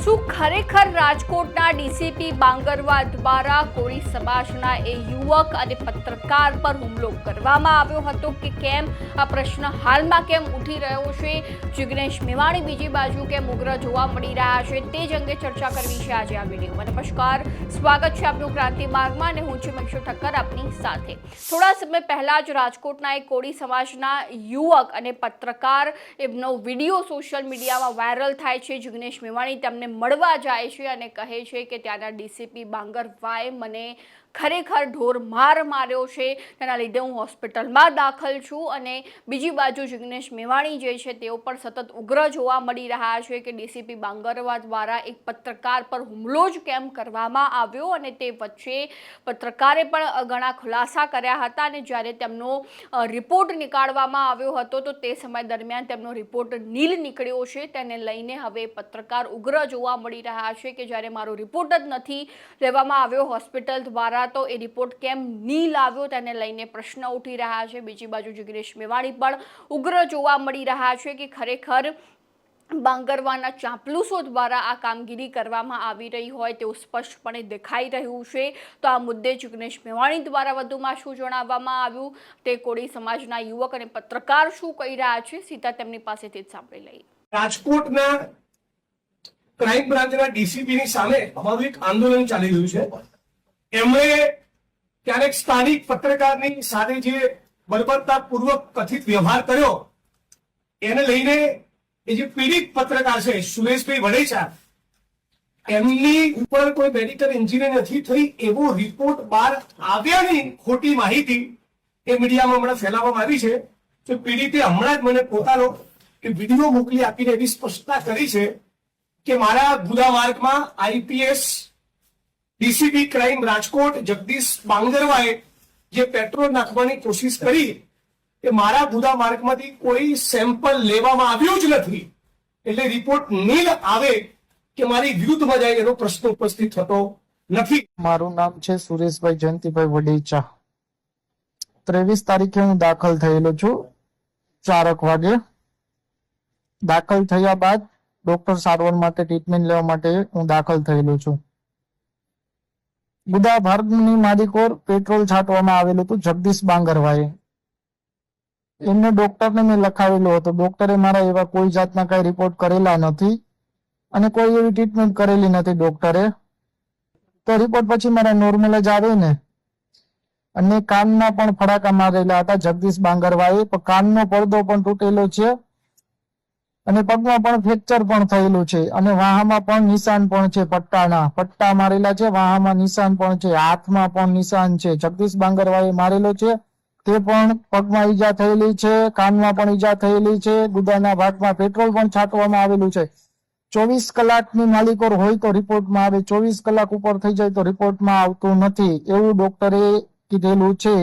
શું ખરેખર રાજકોટના ડીસીપી બાંગરવા દ્વારા કોળી સમાજના એ યુવક અને પત્રકાર પર હુમલો કરવામાં આવ્યો હતો કે કેમ? આ પ્રશ્ન હાલમાં કેમ ઉઠી રહ્યો છે? જિગ્નેશ મેવાણી બીજી બાજુ કેમ ઉગ્ર જોવા મળી રહ્યા છે, તે જ અંગે ચર્ચા કરવી છે આજે આ વિડીયોમાં. નમસ્કાર, સ્વાગત છે આપનું ક્રાંતિ માર્ગમાં અને હું છું મક્ષુ ઠક્કર આપની સાથે. થોડા સમય પહેલા જ રાજકોટના એક કોળી સમાજના યુવક અને પત્રકાર એમનો વિડીયો સોશિયલ મીડિયામાં વાયરલ થાય છે. જિગ્નેશ મેવાણી તેમને મળવા જાય છે અને કહે છે કે ત્યાંના ડીસીપી બાંગરવાએ મને ખરેખર ઢોર માર માર્યો છે, તેના લીધે હું હોસ્પિટલમાં દાખલ છું. અને બીજી બાજુ જિગ્નેશ મેવાણી જે છે તેઓ પણ સતત ઉગ્ર જોવા મળી રહ્યા છે કે ડીસીપી બાંગરવા દ્વારા એક પત્રકાર પર હુમલો જ કેમ કરવામાં આવ્યો. અને તે વચ્ચે પત્રકારે પણ ઘણા ખુલાસા કર્યા હતા અને જ્યારે તેમનો રિપોર્ટ નીકાળવામાં આવ્યો હતો તો તે સમય દરમિયાન તેમનો રિપોર્ટ નીલ નીકળ્યો છે. તેને લઈને હવે પત્રકાર ઉગ્ર જોવા મળી રહ્યા છે કે જ્યારે મારો રિપોર્ટ જ નથી લેવામાં આવ્યો હોસ્પિટલ દ્વારા તો એ રિપોર્ટ કેમ નીલ આવ્યો, તેને લઈને પ્રશ્ન ઉઠી રહ્યા છે. બીજી બાજુ જિગ્નેશ મેવાણી પણ ઉગ્ર જોવા મળી રહ્યા છે કે ખરેખર બાંગરવાના ચાંપલુસો દ્વારા આ કામગીરી કરવામાં આવી રહી હોય તેવું સ્પષ્ટપણે દેખાઈ રહ્યું છે. તો આ મુદ્દે જિગ્નેશ મેવાણી દ્વારા વધુમાં શું જણાવવામાં આવ્યું તે કોળી સમાજના યુવક અને પત્રકાર શું કહી રહ્યા છે, સીધા તેમની પાસેથી જ સાંભળી લઈએ. રાજકોટના ક્રાઇમ બ્રાન્ચના ડીસીપીની સામે અમારું એક આંદોલન ચાલી રહ્યું છે. એમણે ક્યારેક સ્થાનિક પત્રકારની સાથે જે બર્બરતાપૂર્વક કથિત વ્યવહાર કર્યો એને લઈને એ જે પીડિત પત્રકાર છે સુરેશભાઈ વડેચા, એમની ઉપર કોઈ મેડિકલ ઇન્જરી નથી થઈ એવો રિપોર્ટ બહાર આવ્યાની ખોટી માહિતી એ મીડિયામાં હમણાં ફેલાવવામાં આવી છે. તો પીડિતે હમણાં જ મને પોતાનો વિડીયો મોકલી આપીને એવી સ્પષ્ટતા કરી છે કે મારા ગુના માર્ગમાં IPS DCP crime Rajkot Jagdish Bangarva જે પેટ્રોલ નાખવાની કોશિશ કરી કે મારા ગુના માર્ગમાંથી કોઈ સેમ્પલ લેવામાં આવ્યું જ નથી, એટલે રિપોર્ટ નીલ આવે કે મારી વિરુદ્ધમાં જાય એનો પ્રશ્ન ઉપસ્થિત થતો નથી. મારું નામ છે સુરેશભાઈ જયંતિભાઈ વડેચા. 23 તારીખે હું દાખલ થયેલો છું 4 વાગે. દાખલ થયા બાદ ડોક્ટર સારવાર માટે ટ્રીટમેન્ટ લેવા માટે હું દાખલ થયેલો છું. ગુદા ભાર્ગની માલિકોર પેટ્રોલ છાંટવામાં આવેલું હતું જગદીશ બાંગરવાએ. એમને ડોક્ટરને મેં લખાવેલો હતો. ડોક્ટરે મારા એવા કોઈ જાતના કઈ રિપોર્ટ કરેલા નથી અને કોઈ એવી ટ્રીટમેન્ટ કરેલી નથી ડોક્ટરે. તો રિપોર્ટ પછી મારા નોર્મલ જ આવે ને. અને કાનના પણ ફડાકા મારેલા હતા જગદીશ બાંગરવાએ, પણ કાનનો પડદો પણ તૂટેલો છે અને પગમાં પણ ફ્રેક્ચર પણ થયેલું છે અને વાહામાં પણ નિશાન પણ છે. પટ્ટા મારેલા છે, વાહામાં નિશાન પણ છે, હાથમાં પણ નિશાન છે. જગદીશ બાંગરવાએ મારેલો છે તે પણ પગમાં ઈજા થયેલી છે, કાનમાં પણ ઈજા થયેલી છે. ગુદાના ભાગમાં પેટ્રોલ પણ છાંટવામાં આવેલું છે. 24 કલાકની માલિકોર હોય તો રિપોર્ટમાં આવે, 24 કલાક ઉપર થઈ જાય તો રિપોર્ટમાં આવતું નથી એવું ડોક્ટરે કીધેલું છે.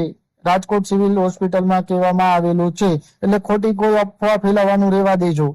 રાજકોટ સિવિલ હોસ્પિટલમાં કહેવામાં આવેલું છે. એટલે ખોટી કોઈ અફવા ફેલાવાનું રહેવા દેજો.